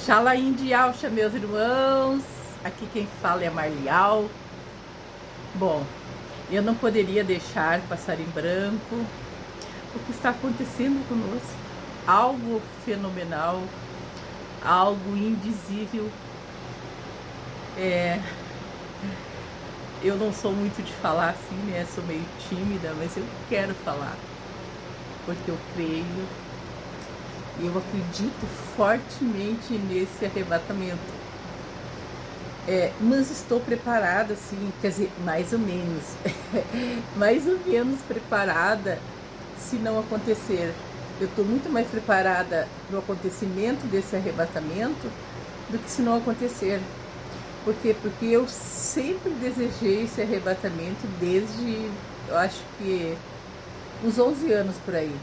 Xala Indialcha, meus irmãos, aqui quem fala é a Marlial. Bom, eu não poderia deixar passar em branco o que está acontecendo conosco. Algo fenomenal, algo indizível. Eu não sou muito de falar assim, né? Sou meio tímida, mas eu quero falar, porque eu creio e eu acredito fortemente nesse arrebatamento. Mas estou preparada, assim, quer dizer, mais ou menos, mais ou menos preparada se não acontecer. Eu estou muito mais preparada para o acontecimento desse arrebatamento do que se não acontecer. Por quê? Porque eu sempre desejei esse arrebatamento desde, eu acho que, uns 11 anos por aí.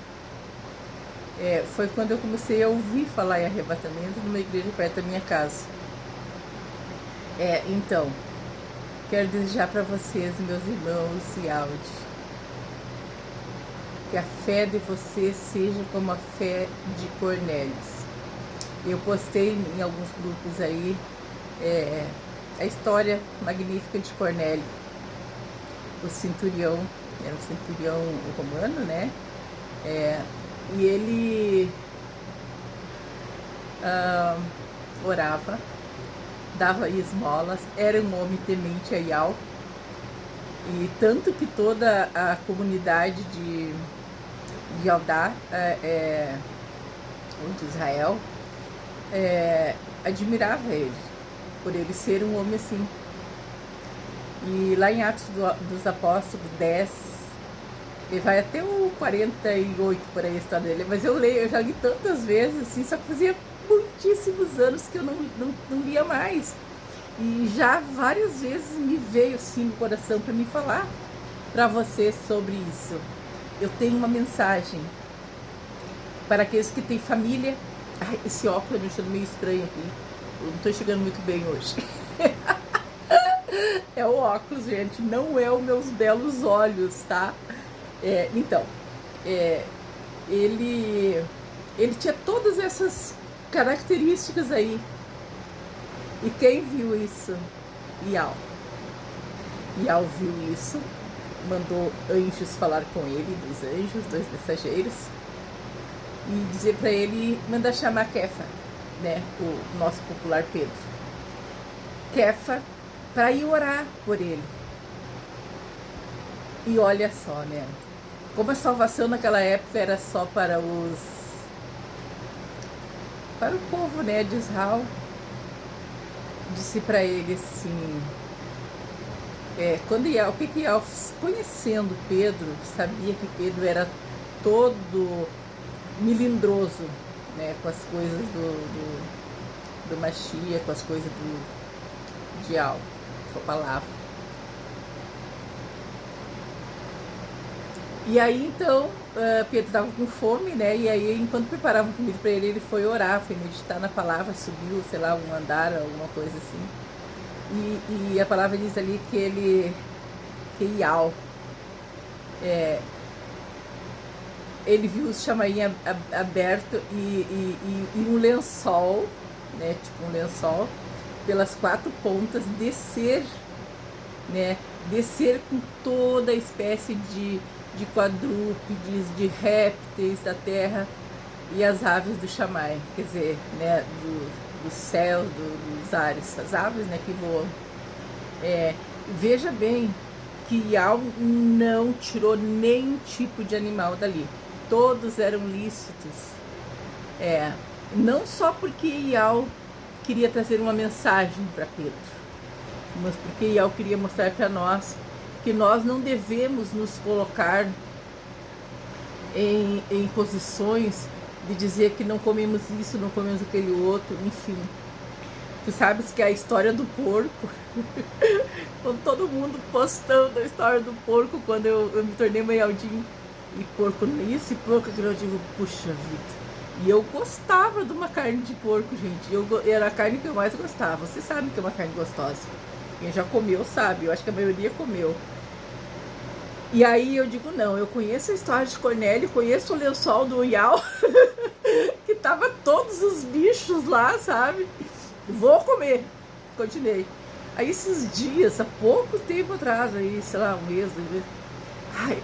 Foi quando eu comecei a ouvir falar em arrebatamento numa igreja perto da minha casa. Então, quero desejar para vocês, meus irmãos e áudio, que a fé de vocês seja como a fé de Cornélio. Eu postei em alguns grupos aí a história magnífica de Cornélio, o centurião, era um centurião romano, né? E ele orava, dava esmolas, era um homem temente a Yahvé, e tanto que toda a comunidade de Judá, de Israel, admirava ele, por ele ser um homem assim. E lá em Atos dos Apóstolos 10, ele vai até o 48 por aí a história dele, mas eu já li tantas vezes, assim, só que fazia muitíssimos anos que eu não lia mais. E já várias vezes me veio assim no coração para me falar para vocês sobre isso. Eu tenho uma mensagem para aqueles que têm família. Esse óculos me deixando meio estranho aqui, eu não estou chegando muito bem hoje. É o óculos, gente, não é os meus belos olhos, tá? Então, ele tinha todas essas características aí. E quem viu isso? Yahvé. Yahvé viu isso, mandou anjos falar com ele, dos anjos, 2 mensageiros, e dizer para ele mandar chamar Kefa, né, o nosso popular Pedro. Kefa, para ir orar por ele. E olha só, né, como a salvação naquela época era só para o povo, né, de Israel, disse para ele assim, quando Yahvé, conhecendo Pedro, sabia que Pedro era todo melindroso, né, com as coisas do Mashiach, com as coisas de Yahvé, com a palavra. E aí então Pedro estava com fome, né? E aí enquanto preparavam comida para ele, ele foi orar, foi meditar na palavra, subiu, sei lá, um andar, alguma coisa assim. E a palavra diz ali que Yahvé, ele viu o chamarim aberto e um lençol, né? Tipo um lençol, pelas 4 pontas, descer, né? Descer com toda a espécie de quadrúpedes, de répteis da terra e as aves do Chamai, quer dizer, né, do céu, dos ares, as aves, né, que voam. Veja bem que Yahvé não tirou nenhum tipo de animal dali, todos eram lícitos. Não só porque Yahvé queria trazer uma mensagem para Pedro, mas porque Yahvé queria mostrar para nós que nós não devemos nos colocar em posições de dizer que não comemos isso, não comemos aquele outro, enfim. Tu sabes que a história do porco, quando todo mundo postando a história do porco, quando eu me tornei maialdinho, e porco isso e porco aquilo, eu digo, puxa vida. E eu gostava de uma carne de porco, gente, era a carne que eu mais gostava. Vocês sabem que é uma carne gostosa. Quem já comeu sabe, eu acho que a maioria comeu. E aí eu digo, não, eu conheço a história de Cornélio, conheço o lençol do Yahvé, que tava todos os bichos lá, sabe? Vou comer. Continuei. Aí esses dias, há pouco tempo atrás, aí, sei lá, um mês, 2 meses, ai,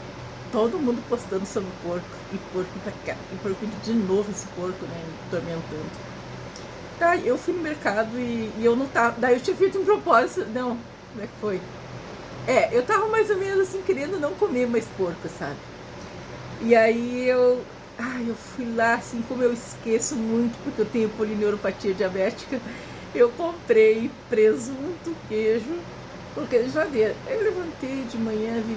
todo mundo postando sobre porco, e porco pra cá, e porco de novo esse porco, né, me tormentando. Tá, eu fui no mercado e eu não tava, daí eu tinha feito um propósito, não, como é que foi? Eu tava mais ou menos assim, querendo não comer mais porco, sabe? E aí eu fui lá, assim, como eu esqueço muito, porque eu tenho polineuropatia diabética, eu comprei presunto, queijo, coloquei na geladeira. Eu levantei de manhã, vi,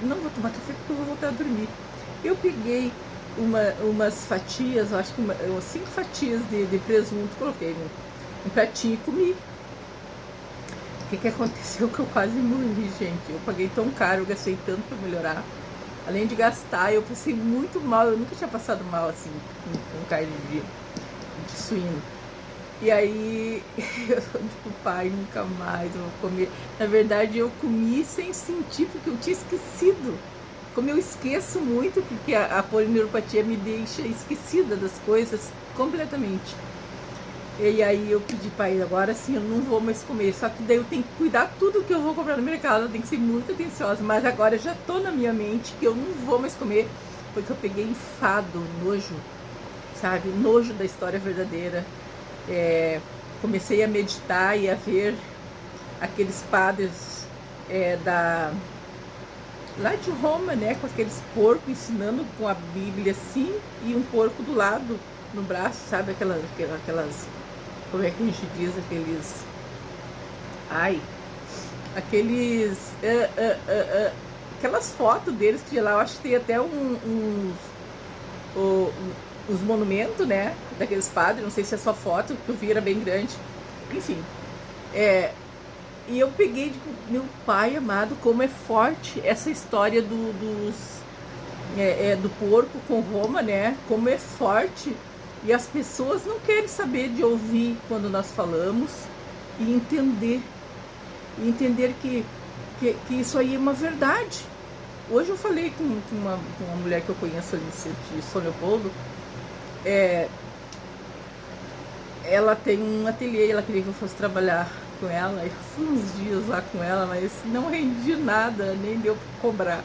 não vou tomar café porque eu vou voltar a dormir. Eu peguei umas fatias, acho que 5 fatias de presunto, coloquei num pratinho e comi. O que aconteceu? Que eu quase morri, gente. Eu paguei tão caro, eu gastei tanto para melhorar. Além de gastar, eu passei muito mal. Eu nunca tinha passado mal assim com carne de suíno. E aí, eu tipo, pai, nunca mais eu vou comer. Na verdade, eu comi sem sentir, porque eu tinha esquecido. Como eu esqueço muito, porque a polineuropatia me deixa esquecida das coisas completamente. E aí eu pedi, pai, agora sim eu não vou mais comer. Só que daí eu tenho que cuidar tudo que eu vou comprar no mercado, eu tenho que ser muito atenciosa. Mas agora já tô na minha mente que eu não vou mais comer, porque eu peguei enfado, nojo, sabe? Nojo da história verdadeira. Comecei a meditar e a ver aqueles padres lá de Roma, né, com aqueles porcos ensinando com a Bíblia assim, e um porco do lado, no braço, sabe, aquelas como é que a gente diz, aquelas fotos deles que lá, eu acho que tem até os monumentos, né, daqueles padres, não sei se é só foto, que eu vi era bem grande, enfim, e eu peguei, meu pai amado, como é forte essa história do porco com Roma, né, como é forte, e as pessoas não querem saber de ouvir quando nós falamos, e entender que isso aí é uma verdade. Hoje eu falei com uma mulher que eu conheço ali de São Leopoldo. Ela tem um ateliê, ela queria que eu fosse trabalhar com ela. Eu fui uns dias lá com ela, mas não rendi nada, nem deu para cobrar.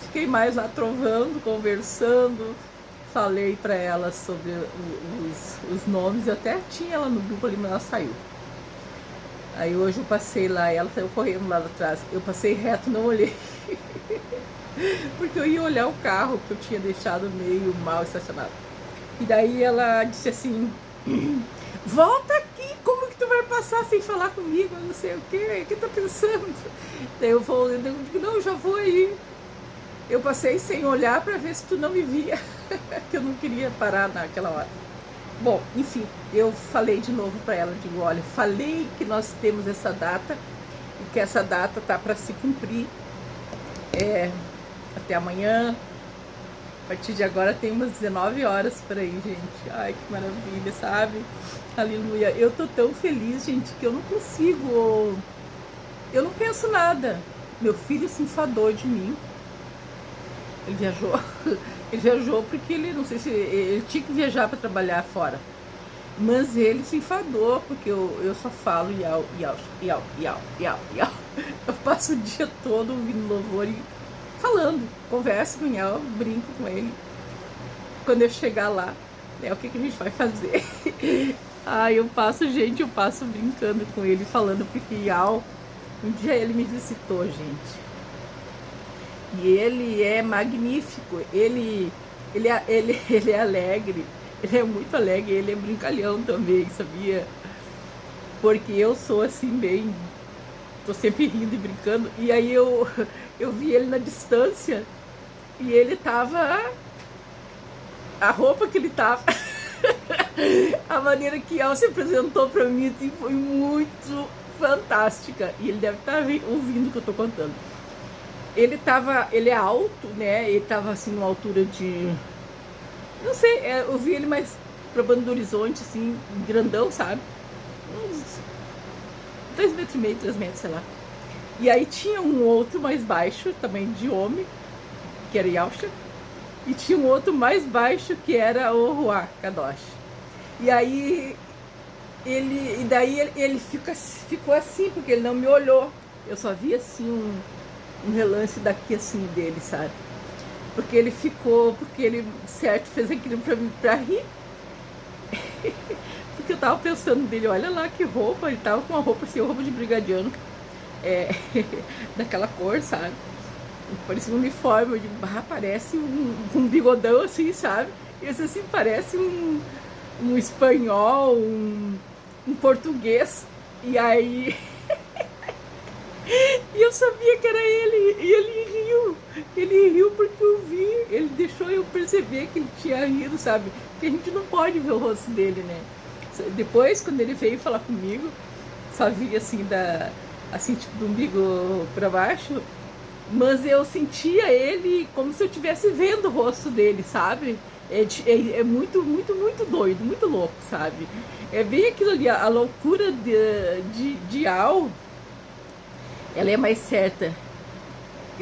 Fiquei mais lá trovando, conversando. Falei para ela sobre os nomes, eu até tinha ela no grupo ali, mas ela saiu. Aí hoje eu passei lá, ela saiu correndo lá atrás. Eu passei reto, não olhei. Porque eu ia olhar o carro que eu tinha deixado meio mal estacionado. E daí ela disse assim, volta aqui, como que tu vai passar sem falar comigo? Eu não sei o que tá pensando? Daí eu digo, não, eu já vou aí. Eu passei sem olhar para ver se tu não me via, que eu não queria parar naquela hora. Bom, enfim, eu falei de novo para ela, digo, olha, falei que nós temos essa data e que essa data tá para se cumprir até amanhã. A partir de agora tem umas 19 horas por aí, gente. Ai, que maravilha, sabe? Aleluia. Eu tô tão feliz, gente, que eu não consigo, eu não penso nada. Meu filho se enfadou de mim. Ele viajou porque ele, não sei se ele tinha que viajar para trabalhar fora, mas ele se enfadou porque eu só falo iau. Eu passo o dia todo ouvindo louvor e falando, converso com o Iau, brinco com ele. Quando eu chegar lá, né, o que a gente vai fazer? Eu passo brincando com ele, falando, porque Iau, um dia ele me visitou, gente. E ele é magnífico, ele é alegre, ele é muito alegre, ele é brincalhão também, sabia? Porque eu sou assim bem, tô sempre rindo e brincando, e aí eu vi ele na distância, e ele tava, a roupa que ele tava, a maneira que ela se apresentou pra mim, assim, foi muito fantástica, e ele deve estar ouvindo o que eu tô contando. Ele é alto, né? Ele tava assim numa altura de, não sei, eu vi ele mais pra Banda do Horizonte, assim, grandão, sabe? Uns 2,5 metros, 3 metros, sei lá. E aí tinha um outro mais baixo, também de homem, que era Yausha. e tinha um outro mais baixo que era o Ruach Kadosh. E aí ele ficou assim, porque ele não me olhou. Eu só vi assim um relance daqui assim dele, sabe? Porque ele certo fez aquilo pra rir. Porque eu tava pensando dele, olha lá que roupa, ele tava com uma roupa assim, roupa de brigadiano, daquela cor, sabe? Parecia um uniforme, eu digo, parece um bigodão assim, sabe? Esse assim parece um espanhol, um português. E aí e eu sabia que era ele, e ele riu porque eu vi, ele deixou eu perceber que ele tinha rido, sabe? Porque a gente não pode ver o rosto dele, né? Depois, quando ele veio falar comigo, só vi assim, assim, tipo, do umbigo pra baixo, mas eu sentia ele como se eu estivesse vendo o rosto dele, sabe? É muito, muito, muito doido, muito louco, sabe? É bem aquilo ali, a loucura de Al, ela é mais certa,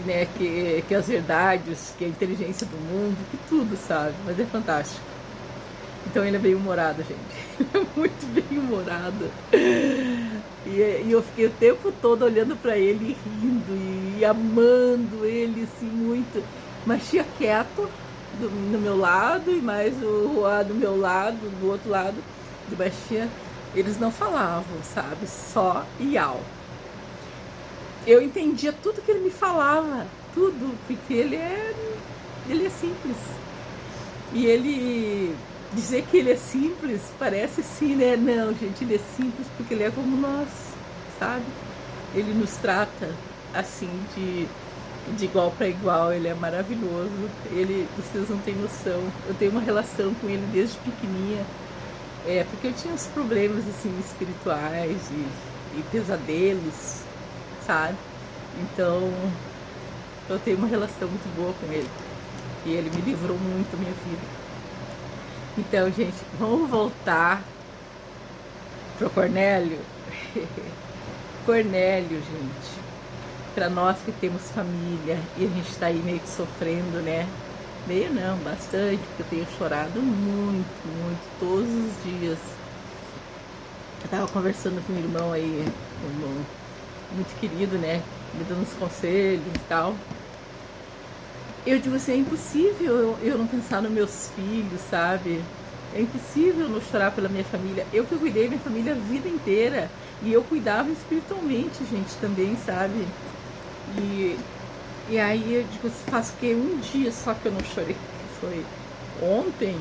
né, que as verdades, que a inteligência do mundo, que tudo, sabe? Mas é fantástico. Então ele é bem humorado, gente. Ele é muito bem humorado. E eu fiquei o tempo todo olhando pra ele, rindo e amando ele, assim, muito. Mas tinha quieto no meu lado, e mais o do meu lado, do outro lado de Baixinha, eles não falavam, sabe? Só Iau. Eu entendia tudo que ele me falava, tudo, porque ele é simples. E ele dizer que ele é simples parece assim, né? Não, gente, ele é simples porque ele é como nós, sabe? Ele nos trata assim de igual para igual, ele é maravilhoso. Vocês não têm noção. Eu tenho uma relação com ele desde pequenininha, porque eu tinha uns problemas assim espirituais e pesadelos, sabe? Então eu tenho uma relação muito boa com ele e ele me livrou muito da minha vida. Então, gente, vamos voltar pro Cornélio. Cornélio, gente, para nós que temos família e a gente tá aí meio que sofrendo, né? Meio não, bastante, porque eu tenho chorado muito, muito, todos os dias. Eu tava conversando com um irmão aí, um irmão muito querido, né? Me dando uns conselhos e tal. Eu digo assim, é impossível eu não pensar nos meus filhos, sabe? É impossível não chorar pela minha família. Eu que cuidei da minha família a vida inteira. E eu cuidava espiritualmente, gente, também, sabe? E aí eu digo, faz que um dia só que eu não chorei, que foi ontem.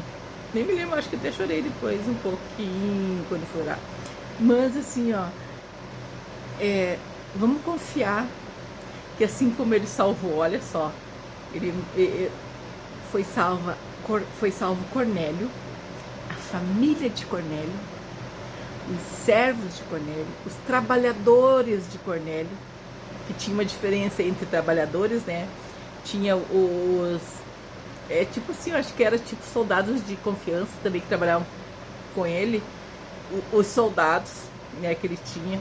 Nem me lembro, acho que até chorei depois um pouquinho quando fui orar. Mas assim, ó, vamos confiar que assim como ele salvou, olha só, ele foi salvo Cornélio, a família de Cornélio, os servos de Cornélio, os trabalhadores de Cornélio, que tinha uma diferença entre trabalhadores, né? Tinha os tipo assim, eu acho que era tipo soldados de confiança também que trabalhavam com ele, os soldados, né, que ele tinha,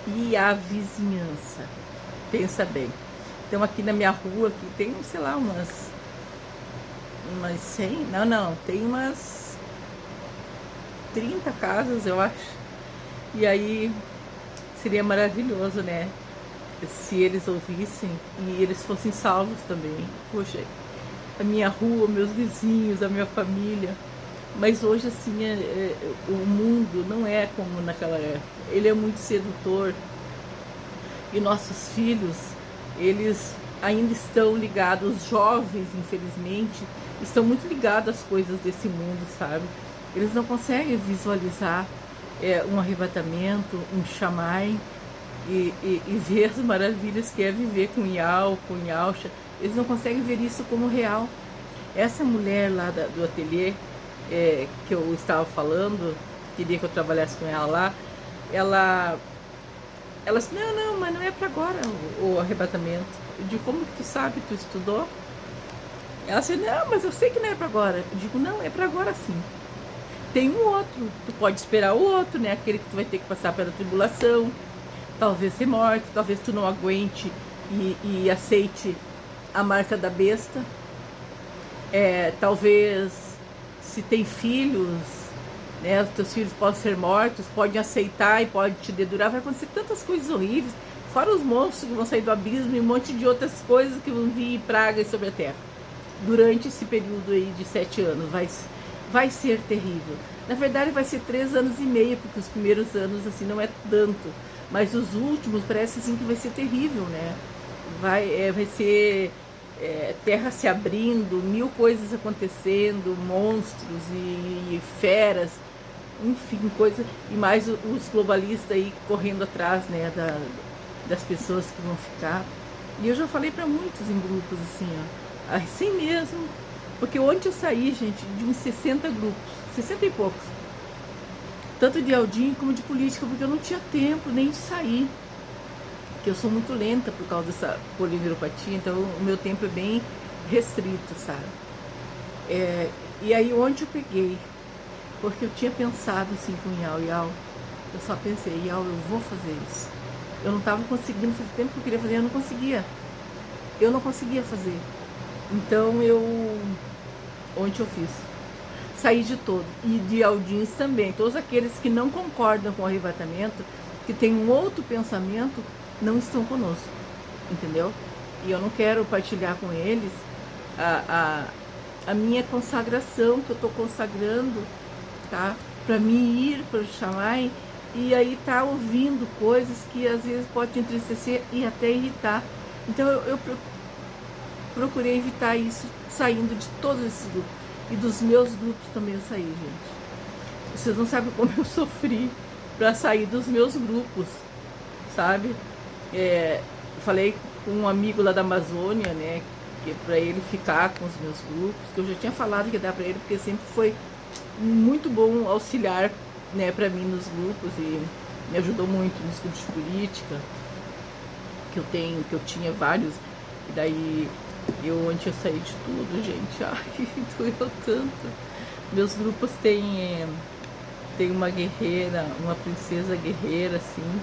e a vizinhança. Pensa bem. Então aqui na minha rua aqui tem, sei lá, umas 100, não, tem umas 30 casas, eu acho. E aí seria maravilhoso, né, se eles ouvissem e eles fossem salvos também. Poxa, a minha rua, meus vizinhos, a minha família. Mas hoje assim, o mundo não é como naquela época. Ele é muito sedutor. E nossos filhos, eles ainda estão ligados, os jovens, infelizmente, estão muito ligados às coisas desse mundo, sabe? Eles não conseguem visualizar um arrebatamento, um chamai, e ver as maravilhas que é viver com Iau, com Yausha. Eles não conseguem ver isso como real. Essa mulher lá do ateliê, que eu estava falando, queria que eu trabalhasse com ela lá, ela disse, não, mas não é para agora o arrebatamento. Eu digo, como que tu sabe? Tu estudou? Ela disse, não, mas eu sei que não é para agora. Eu digo, não, é para agora sim. Tem um outro, tu pode esperar o outro, né? Aquele que tu vai ter que passar pela tribulação, talvez ser morto, talvez tu não aguente e aceite a marca da besta. Talvez se tem filhos, né, os teus filhos podem ser mortos, podem aceitar e pode te dedurar, vai acontecer tantas coisas horríveis, fora os monstros que vão sair do abismo e um monte de outras coisas que vão vir pragas sobre a terra. Durante esse período aí de 7 anos, vai ser terrível. Na verdade vai ser 3 anos e meio, porque os primeiros anos assim não é tanto, mas os últimos parece assim que vai ser terrível, né? Vai ser terra se abrindo, 1000 coisas acontecendo, monstros e feras, enfim, coisa, e mais os globalistas aí correndo atrás, né, das pessoas que vão ficar. E eu já falei para muitos em grupos assim, ó, assim mesmo, porque ontem eu saí, gente, de uns 60 grupos, 60 e poucos, tanto de Aldinho como de política, porque eu não tinha tempo nem de sair, porque eu sou muito lenta por causa dessa polineuropatia, então o meu tempo é bem restrito, sabe? E aí ontem eu peguei, porque eu tinha pensado assim com o Iau, eu só pensei, Iau, eu vou fazer isso. Eu não estava conseguindo fazer o tempo que eu queria fazer, eu não conseguia fazer. Então ontem eu fiz, saí de todo, e de Aldins também, todos aqueles que não concordam com o arrebatamento, que tem um outro pensamento, não estão conosco, entendeu? E eu não quero partilhar com eles a minha consagração, que eu estou consagrando, tá? Para mim ir para o Xamã e aí tá ouvindo coisas que às vezes pode te entristecer e até irritar. Então eu procurei evitar isso, saindo de todos esses grupos. E dos meus grupos também eu saí, gente. Vocês não sabem como eu sofri para sair dos meus grupos, sabe? Falei com um amigo lá da Amazônia, né, que para ele ficar com os meus grupos, que eu já tinha falado que ia dar para ele, porque sempre foi muito bom auxiliar, né, para mim nos grupos, e me ajudou muito nos grupos de política, que eu tinha vários, e daí ontem eu saí de tudo, gente, ai, doeu tanto. Meus grupos tem uma guerreira, uma princesa guerreira, assim,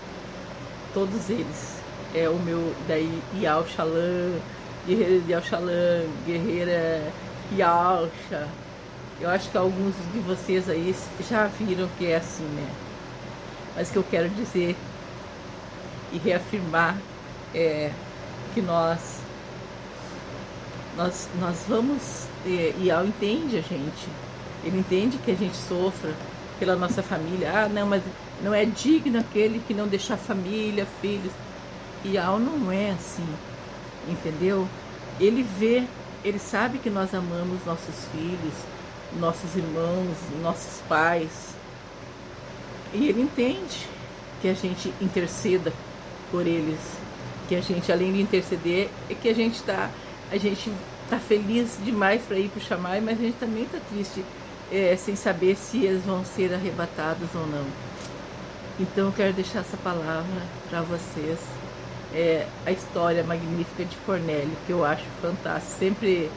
todos eles. O meu, daí, Iau Xalã, guerreira de Iau Xalã, guerreira Iauxa. Eu acho que alguns de vocês aí já viram que é assim, né? Mas o que eu quero dizer e reafirmar que nós vamos, Iau entende a gente, ele entende que a gente sofra pela nossa família. Não, mas não é digno aquele que não deixar família, filhos. Iau não é assim, entendeu? Ele vê, ele sabe que nós amamos nossos filhos, nossos irmãos, nossos pais, e ele entende que a gente interceda por eles, que a gente, além de interceder, que a gente tá feliz demais para ir para o Xamã, mas a gente também tá triste, sem saber se eles vão ser arrebatados ou não. Então eu quero deixar essa palavra para vocês, a história magnífica de Cornélio, que eu acho fantástica, sempre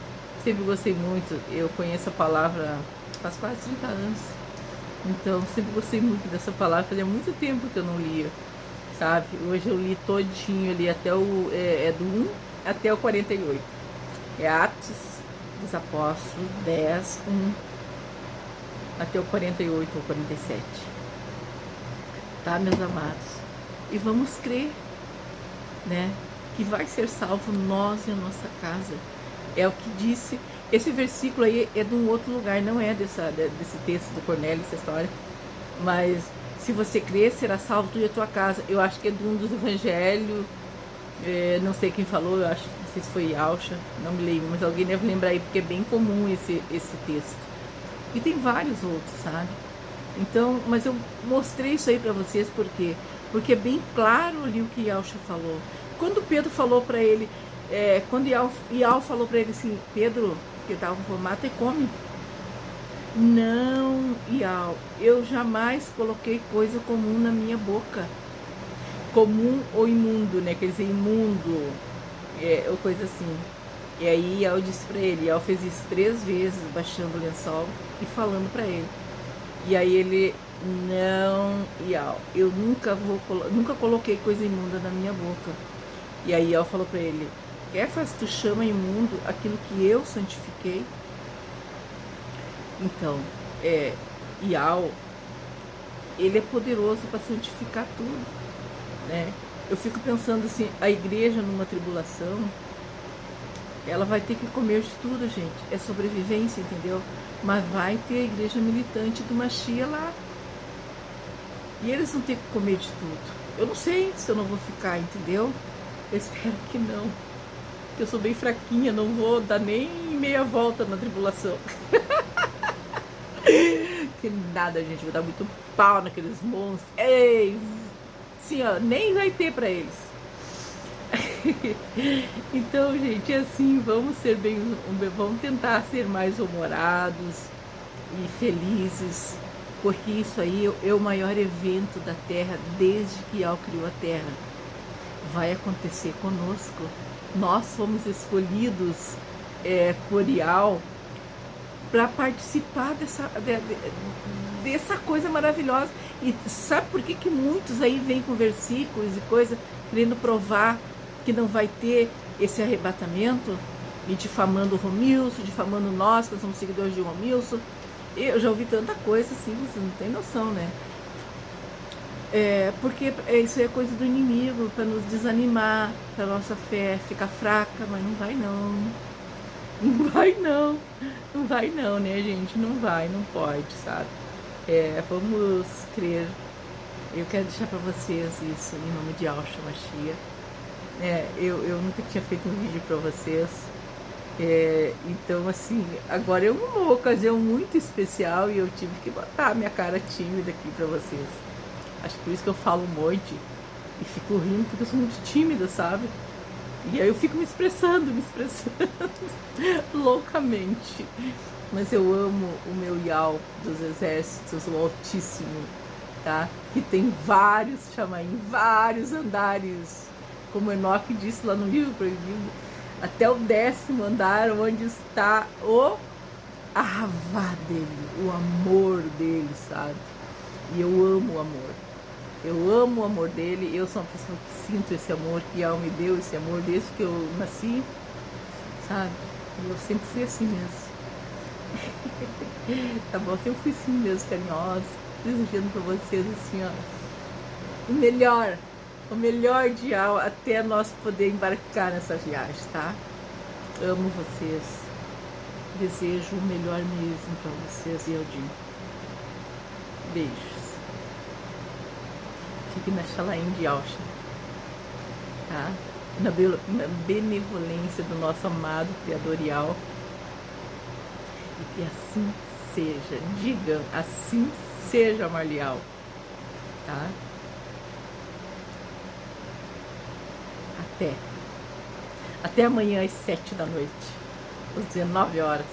gostei muito. Eu conheço a palavra faz quase 30 anos, então sempre gostei muito dessa palavra, fazia muito tempo que eu não lia, sabe? Hoje eu li todinho, eu li até do 1 até o 48, Atos dos Apóstolos 10, 1 até o 48 ou 47, tá, meus amados? E vamos crer, né, que vai ser salvo nós e a nossa casa. É o que disse, esse versículo aí é de um outro lugar, não é desse texto do Cornélio, essa história, mas se você crer, será salvo tu e a tua casa. Eu acho que é de um dos evangelhos, não sei quem falou, eu acho, não sei se foi Alcha, não me lembro, mas alguém deve lembrar aí, porque é bem comum esse texto. E tem vários outros, sabe? Então, mas eu mostrei isso aí para vocês porque é bem claro ali o que Yalcha falou. Quando Pedro falou para ele, quando Iau falou para ele assim, Pedro, que estava com fome, mata e come. Não, Iau, eu jamais coloquei coisa comum na minha boca. Comum ou imundo, né? Quer dizer, imundo, ou coisa assim. E aí Iau disse para ele, Iau fez isso 3 vezes, baixando o lençol e falando para ele. E aí ele, não, Iau, eu nunca coloquei coisa imunda na minha boca. E aí Iau falou para ele, tu chama imundo aquilo que eu santifiquei? Então, Ial, ele é poderoso para santificar tudo, né? Eu fico pensando assim, a igreja numa tribulação, ela vai ter que comer de tudo, gente. É sobrevivência, entendeu? Mas vai ter a igreja militante do Mashiach lá. E eles vão ter que comer de tudo. Eu não sei se eu não vou ficar, entendeu? Eu espero que não. Porque eu sou bem fraquinha, não vou dar nem meia volta na tribulação. Que nada, gente. Vou dar muito pau naqueles monstros. Ei! Sim, ó, nem vai ter pra eles. Então, gente, assim, vamos ser vamos tentar ser mais humorados e felizes, porque isso aí é o maior evento da Terra desde que Yahweh criou a Terra. Vai acontecer conosco. Nós fomos escolhidos por Yahweh para participar dessa coisa maravilhosa. E sabe por que muitos aí vêm com versículos e coisa querendo provar que não vai ter esse arrebatamento, e difamando o Romilson, difamando nós, que somos seguidores de Romilson? Eu já ouvi tanta coisa assim, você não tem noção, né? Porque isso é coisa do inimigo, para nos desanimar, para nossa fé ficar fraca, mas não vai não. Não vai não. Não vai não, né, gente? Não vai, não pode, sabe? Vamos crer. Eu quero deixar para vocês isso em nome de Yahshua Mashiach. Eu nunca tinha feito um vídeo para vocês. Então, assim, agora é uma ocasião muito especial e eu tive que botar a minha cara tímida aqui para vocês. Acho que por isso que eu falo um monte e fico rindo, porque eu sou muito tímida, sabe? E aí eu fico me expressando loucamente. Mas eu amo o meu Yahweh dos exércitos, o Altíssimo, tá? Que tem vários chamaim, vários andares. Como Enoque disse lá no livro proibido, até o 10º andar, onde está a Havá dele, o amor dele, sabe? E eu amo o amor. Eu amo o amor dele, eu sou uma pessoa que sinto esse amor, que Yahweh me deu esse amor desde que eu nasci, sabe? E eu sempre fui assim mesmo. Tá bom? Eu sempre fui assim mesmo, carinhosa, desejando pra vocês assim, ó, o melhor de Yahweh até nós poder embarcar nessa viagem, tá? Amo vocês, desejo o melhor mesmo pra vocês, Yeldim. Beijos. Fique na Shalaim de Yahshua, tá? Na benevolência do nosso amado Criador Yahweh. E que assim seja. Digam, assim seja, Marlial. Tá? Até amanhã às 7 da noite, às 19 horas.